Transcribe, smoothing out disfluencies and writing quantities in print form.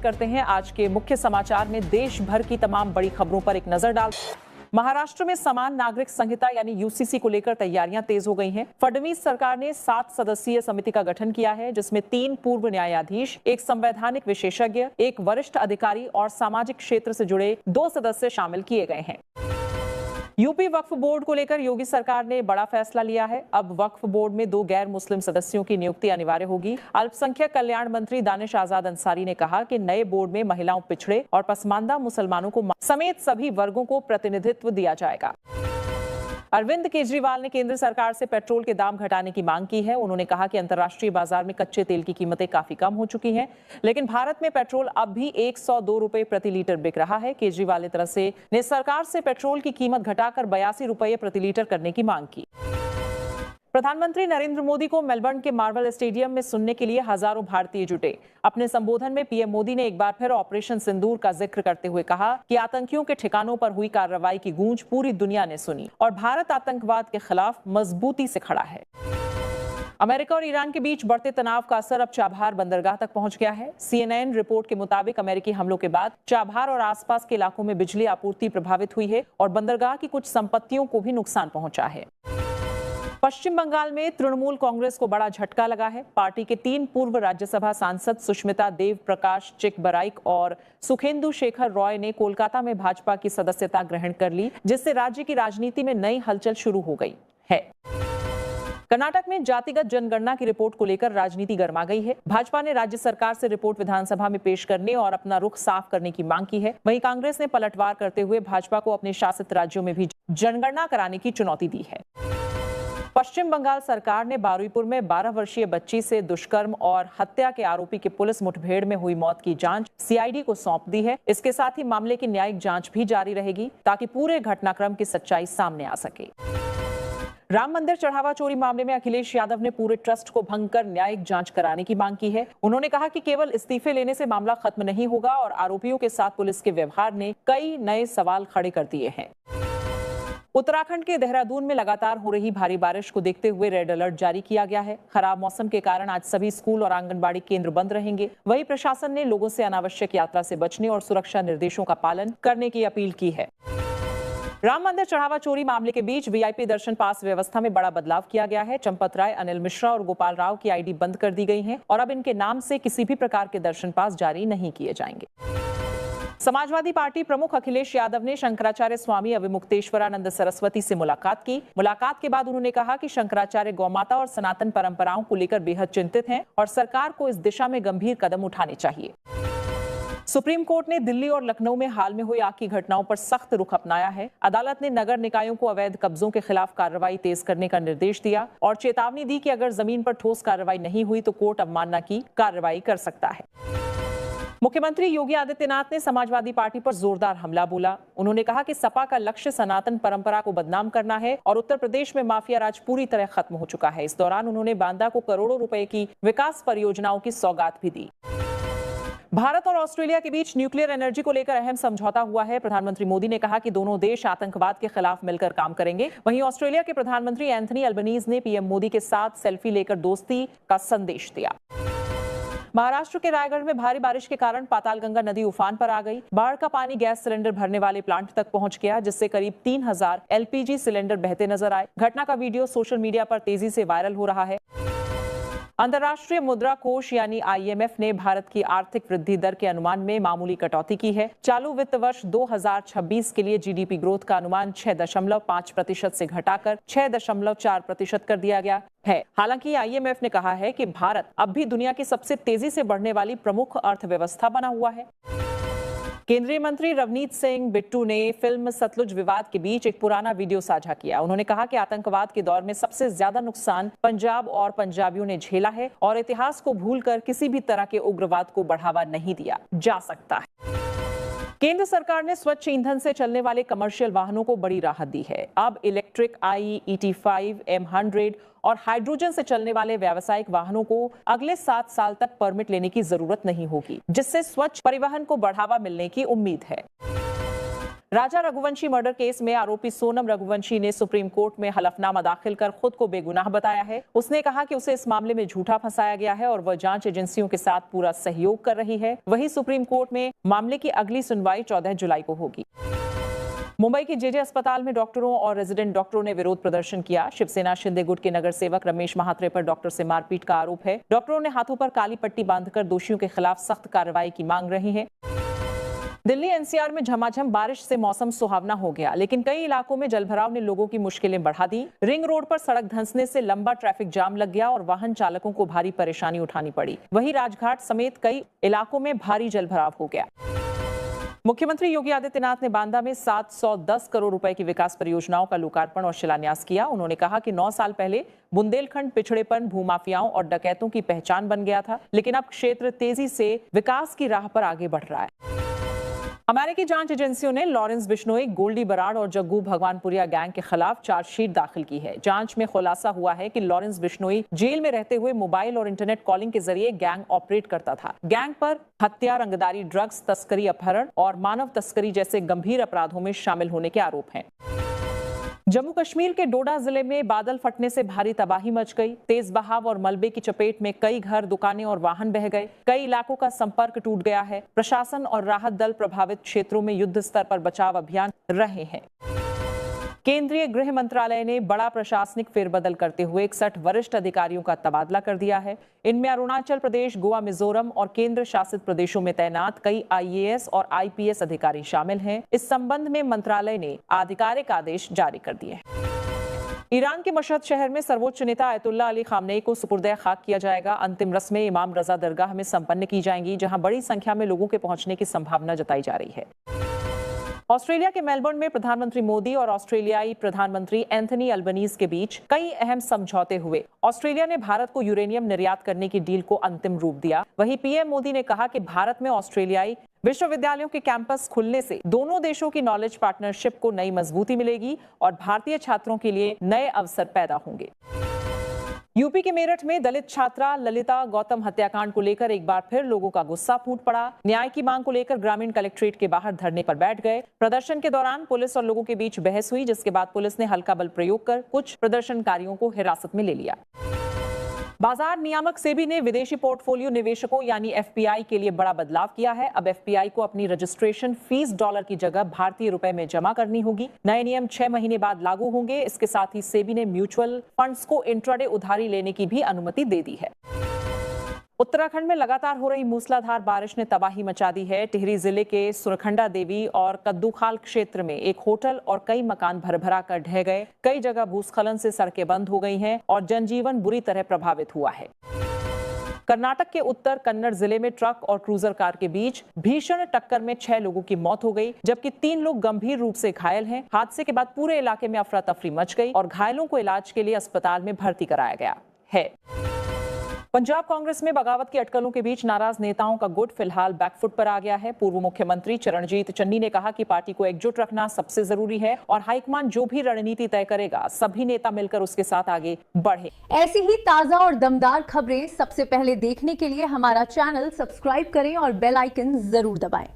करते हैं आज के मुख्य समाचार में देश भर की तमाम बड़ी खबरों पर एक नजर डालते हैं। महाराष्ट्र में समान नागरिक संहिता यानी यूसीसी को लेकर तैयारियां तेज हो गई हैं। फडणवीस सरकार ने 7 सदस्यीय समिति का गठन किया है, जिसमें 3 पूर्व न्यायाधीश, एक संवैधानिक विशेषज्ञ, एक वरिष्ठ अधिकारी और सामाजिक क्षेत्र से जुड़े 2 सदस्य शामिल किए गए हैं। यूपी वक्फ बोर्ड को लेकर योगी सरकार ने बड़ा फैसला लिया है। अब वक्फ बोर्ड में 2 गैर मुस्लिम सदस्यों की नियुक्ति अनिवार्य होगी। अल्पसंख्यक कल्याण मंत्री दानिश आजाद अंसारी ने कहा कि नए बोर्ड में महिलाओं, पिछड़े और पसमानदा मुसलमानों को समेत सभी वर्गों को प्रतिनिधित्व दिया जाएगा। अरविंद केजरीवाल ने केंद्र सरकार से पेट्रोल के दाम घटाने की मांग की है। उन्होंने कहा कि अंतर्राष्ट्रीय बाजार में कच्चे तेल की कीमतें काफी कम हो चुकी हैं, लेकिन भारत में पेट्रोल अब भी 102 रुपए प्रति लीटर बिक रहा है। केजरीवाल ने तरफ से सरकार से पेट्रोल की कीमत घटाकर 82 रुपए प्रति लीटर करने की मांग की। प्रधानमंत्री नरेंद्र मोदी को मेलबर्न के मार्वल स्टेडियम में सुनने के लिए हजारों भारतीय जुटे। अपने संबोधन में पीएम मोदी ने एक बार फिर ऑपरेशन सिंदूर का जिक्र करते हुए कहा कि आतंकियों के ठिकानों पर हुई कार्रवाई की गूंज पूरी दुनिया ने सुनी और भारत आतंकवाद के खिलाफ मजबूती से खड़ा है। अमेरिका और ईरान के बीच बढ़ते तनाव का असर अब चाबहार बंदरगाह तक पहुंच गया है। CNN रिपोर्ट के मुताबिक अमेरिकी हमलों के बाद चाबहार और आसपास के इलाकों में बिजली आपूर्ति प्रभावित हुई है और बंदरगाह की कुछ संपत्तियों को भी नुकसान पहुंचा है। पश्चिम बंगाल में तृणमूल कांग्रेस को बड़ा झटका लगा है। पार्टी के 3 पूर्व राज्यसभा सांसद सुष्मिता देव प्रकाश चिकबराइक और सुखेंदु शेखर रॉय ने कोलकाता में भाजपा की सदस्यता ग्रहण कर ली, जिससे राज्य की राजनीति में नई हलचल शुरू हो गई है। कर्नाटक में जातिगत जनगणना की रिपोर्ट को लेकर राजनीति गर्मा गई है। भाजपा ने राज्य सरकार से रिपोर्ट विधानसभा में पेश करने और अपना रुख साफ करने की मांग की है। वहीं कांग्रेस ने पलटवार करते हुए भाजपा को अपने शासित राज्यों में भी जनगणना कराने की चुनौती दी है। पश्चिम बंगाल सरकार ने बारुईपुर में 12 वर्षीय बच्ची से दुष्कर्म और हत्या के आरोपी की पुलिस मुठभेड़ में हुई मौत की जांच सीआईडी को सौंप दी है। इसके साथ ही मामले की न्यायिक जांच भी जारी रहेगी ताकि पूरे घटनाक्रम की सच्चाई सामने आ सके। राम मंदिर चढ़ावा चोरी मामले में अखिलेश यादव ने पूरे ट्रस्ट को भंग कर न्यायिक जांच कराने की मांग की है। उन्होंने कहा कि केवल इस्तीफे लेने से मामला खत्म नहीं होगा और आरोपियों के साथ पुलिस के व्यवहार ने कई नए सवाल खड़े कर दिए हैं। उत्तराखंड के देहरादून में लगातार हो रही भारी बारिश को देखते हुए रेड अलर्ट जारी किया गया है। खराब मौसम के कारण आज सभी स्कूल और आंगनबाड़ी केंद्र बंद रहेंगे। वहीं प्रशासन ने लोगों से अनावश्यक यात्रा से बचने और सुरक्षा निर्देशों का पालन करने की अपील की है। राम मंदिर चढ़ावा चोरी मामले के बीच वीआईपी दर्शन पास व्यवस्था में बड़ा बदलाव किया गया है। चंपत राय, अनिल मिश्रा और गोपाल राव की आईडी बंद कर दी गई है और अब इनके नाम से किसी भी प्रकार के दर्शन पास जारी नहीं किए जाएंगे। समाजवादी पार्टी प्रमुख अखिलेश यादव ने शंकराचार्य स्वामी अविमुक्तेश्वरानंद सरस्वती से मुलाकात की। मुलाकात के बाद उन्होंने कहा कि शंकराचार्य गौमाता और सनातन परंपराओं को लेकर बेहद चिंतित हैं और सरकार को इस दिशा में गंभीर कदम उठाने चाहिए। सुप्रीम कोर्ट ने दिल्ली और लखनऊ में हाल में हुई आग की घटनाओं पर सख्त रुख अपनाया है। अदालत ने नगर निकायों को अवैध कब्जों के खिलाफ कार्रवाई तेज करने का निर्देश दिया और चेतावनी दी कि अगर जमीन पर ठोस कार्रवाई नहीं हुई तो कोर्ट अवमानना की कार्रवाई कर सकता है। मुख्यमंत्री योगी आदित्यनाथ ने समाजवादी पार्टी पर जोरदार हमला बोला। उन्होंने कहा कि सपा का लक्ष्य सनातन परंपरा को बदनाम करना है और उत्तर प्रदेश में माफिया राज पूरी तरह खत्म हो चुका है। इस दौरान उन्होंने बांदा को करोड़ों रुपए की विकास परियोजनाओं की सौगात भी दी। भारत और ऑस्ट्रेलिया के बीच न्यूक्लियर एनर्जी को लेकर अहम समझौता हुआ है। प्रधानमंत्री मोदी ने कहा कि दोनों देश आतंकवाद के खिलाफ मिलकर काम करेंगे। वहीं ऑस्ट्रेलिया के प्रधानमंत्री एंथनी अल्बनीज ने पीएम मोदी के साथ सेल्फी लेकर दोस्ती का संदेश दिया। महाराष्ट्र के रायगढ़ में भारी बारिश के कारण पातालगंगा नदी उफान पर आ गई। बाढ़ का पानी गैस सिलेंडर भरने वाले प्लांट तक पहुंच गया, जिससे करीब 3000 एलपीजी सिलेंडर बहते नजर आए। घटना का वीडियो सोशल मीडिया पर तेजी से वायरल हो रहा है। अंतर्राष्ट्रीय मुद्रा कोष यानी IMF ने भारत की आर्थिक वृद्धि दर के अनुमान में मामूली कटौती की है। चालू वित्त वर्ष 2026 के लिए जीडीपी ग्रोथ का अनुमान 6.5% से घटाकर 6.4% कर दिया गया है। हालांकि IMF ने कहा है कि भारत अब भी दुनिया की सबसे तेजी से बढ़ने वाली प्रमुख अर्थव्यवस्था बना हुआ है। केंद्रीय मंत्री रवनीत सिंह बिट्टू ने फिल्म सतलुज विवाद के बीच एक पुराना वीडियो साझा किया। उन्होंने कहा कि आतंकवाद के दौर में सबसे ज्यादा नुकसान पंजाब और पंजाबियों ने झेला है और इतिहास को भूलकर किसी भी तरह के उग्रवाद को बढ़ावा नहीं दिया जा सकता है। केंद्र सरकार ने स्वच्छ ईंधन से चलने वाले कमर्शियल वाहनों को बड़ी राहत दी है। अब इलेक्ट्रिक ET5, M100 और हाइड्रोजन से चलने वाले व्यावसायिक वाहनों को अगले 7 साल तक परमिट लेने की जरूरत नहीं होगी, जिससे स्वच्छ परिवहन को बढ़ावा मिलने की उम्मीद है। राजा रघुवंशी मर्डर केस में आरोपी सोनम रघुवंशी ने सुप्रीम कोर्ट में हलफनामा दाखिल कर खुद को बेगुनाह बताया है। उसने कहा कि उसे इस मामले में झूठा फंसाया गया है और वह जांच एजेंसियों के साथ पूरा सहयोग कर रही है। वहीं सुप्रीम कोर्ट में मामले की अगली सुनवाई 14 जुलाई को होगी। मुंबई के जेजे अस्पताल में डॉक्टरों और रेजिडेंट डॉक्टरों ने विरोध प्रदर्शन किया। शिवसेना शिंदे गुट के नगर सेवक रमेश महात्रे पर डॉक्टर से मारपीट का आरोप है। डॉक्टरों ने हाथों पर काली पट्टी बांधकर दोषियों के खिलाफ सख्त कार्रवाई की मांग रही है। दिल्ली एनसीआर में झमाझम बारिश से मौसम सुहावना हो गया, लेकिन कई इलाकों में जलभराव ने लोगों की मुश्किलें बढ़ा दी। रिंग रोड पर सड़क धंसने से लंबा ट्रैफिक जाम लग गया और वाहन चालकों को भारी परेशानी उठानी पड़ी। वहीं राजघाट समेत कई इलाकों में भारी जलभराव हो गया। मुख्यमंत्री योगी आदित्यनाथ ने बांदा में 710 करोड़ रुपए की विकास परियोजनाओं का लोकार्पण और शिलान्यास किया। उन्होंने कहा कि 9 साल पहले बुंदेलखंड पिछड़ेपन, भूमाफियाओं और डकैतों की पहचान बन गया था, लेकिन अब क्षेत्र तेजी से विकास की राह पर आगे बढ़ रहा है। अमेरिकी जांच एजेंसियों ने लॉरेंस बिश्नोई, गोल्डी बराड़ और जग्गू भगवानपुरिया गैंग के खिलाफ चार्जशीट दाखिल की है। जांच में खुलासा हुआ है कि लॉरेंस बिश्नोई जेल में रहते हुए मोबाइल और इंटरनेट कॉलिंग के जरिए गैंग ऑपरेट करता था। गैंग पर हत्या, रंगदारी, ड्रग्स तस्करी, अपहरण और मानव तस्करी जैसे गंभीर अपराधों में शामिल होने के आरोप हैं। जम्मू कश्मीर के डोडा जिले में बादल फटने से भारी तबाही मच गई। तेज बहाव और मलबे की चपेट में कई घर, दुकानें और वाहन बह गए। कई इलाकों का संपर्क टूट गया है। प्रशासन और राहत दल प्रभावित क्षेत्रों में युद्ध स्तर पर बचाव अभियान रहे हैं। केंद्रीय गृह मंत्रालय ने बड़ा प्रशासनिक फेरबदल करते हुए 61 वरिष्ठ अधिकारियों का तबादला कर दिया है। इनमें अरुणाचल प्रदेश, गोवा, मिजोरम और केंद्र शासित प्रदेशों में तैनात कई आईएएस और आईपीएस अधिकारी शामिल हैं। इस संबंध में मंत्रालय ने आधिकारिक आदेश जारी कर दिए हैं। ईरान के मशहद शहर में सर्वोच्च नेता आयतुल्लाह अली खामनेई को सुपुर्द खाक किया जाएगा। अंतिम रस्में इमाम रजा दरगाह में संपन्न की जाएंगी, जहां बड़ी संख्या में लोगों के पहुंचने की संभावना जताई जा रही है। ऑस्ट्रेलिया के मेलबर्न में प्रधानमंत्री मोदी और ऑस्ट्रेलियाई प्रधानमंत्री एंथनी अल्बनीज के बीच कई अहम समझौते हुए। ऑस्ट्रेलिया ने भारत को यूरेनियम निर्यात करने की डील को अंतिम रूप दिया। वहीं पीएम मोदी ने कहा कि भारत में ऑस्ट्रेलियाई विश्वविद्यालयों के कैंपस खुलने से दोनों देशों की नॉलेज पार्टनरशिप को नई मजबूती मिलेगी और भारतीय छात्रों के लिए नए अवसर पैदा होंगे। यूपी के मेरठ में दलित छात्रा ललिता गौतम हत्याकांड को लेकर एक बार फिर लोगों का गुस्सा फूट पड़ा। न्याय की मांग को लेकर ग्रामीण कलेक्ट्रेट के बाहर धरने पर बैठ गए। प्रदर्शन के दौरान पुलिस और लोगों के बीच बहस हुई, जिसके बाद पुलिस ने हल्का बल प्रयोग कर कुछ प्रदर्शनकारियों को हिरासत में ले लिया। बाजार नियामक सेबी ने विदेशी पोर्टफोलियो निवेशकों यानी एफपीआई के लिए बड़ा बदलाव किया है। अब एफपीआई को अपनी रजिस्ट्रेशन फीस डॉलर की जगह भारतीय रुपए में जमा करनी होगी। नए नियम 6 महीने बाद लागू होंगे। इसके साथ ही सेबी ने म्यूचुअल फंड्स को इंट्राडे उधारी लेने की भी अनुमति दे दी है। उत्तराखंड में लगातार हो रही मूसलाधार बारिश ने तबाही मचा दी है। टिहरी जिले के सुरखंडा देवी और कद्दूखाल क्षेत्र में एक होटल और कई मकान भरभरा कर ढह गए। कई जगह भूस्खलन से सड़कें बंद हो गई हैं और जनजीवन बुरी तरह प्रभावित हुआ है। कर्नाटक के उत्तर कन्नड़ जिले में ट्रक और क्रूजर कार के बीच भीषण टक्कर में 6 लोगों की मौत हो गई, जबकि 3 लोग गंभीर रूप से घायल हैं। हादसे के बाद पूरे इलाके में अफरा तफरी मच गई और घायलों को इलाज के लिए अस्पताल में भर्ती कराया गया है। पंजाब कांग्रेस में बगावत की अटकलों के बीच नाराज नेताओं का गुट फिलहाल बैकफुट पर आ गया है। पूर्व मुख्यमंत्री चरणजीत चन्नी ने कहा कि पार्टी को एकजुट रखना सबसे जरूरी है और हाईकमान जो भी रणनीति तय करेगा, सभी नेता मिलकर उसके साथ आगे बढ़े। ऐसी ही ताजा और दमदार खबरें सबसे पहले देखने के लिए हमारा चैनल सब्सक्राइब करें और बेल आइकन जरूर दबाएं।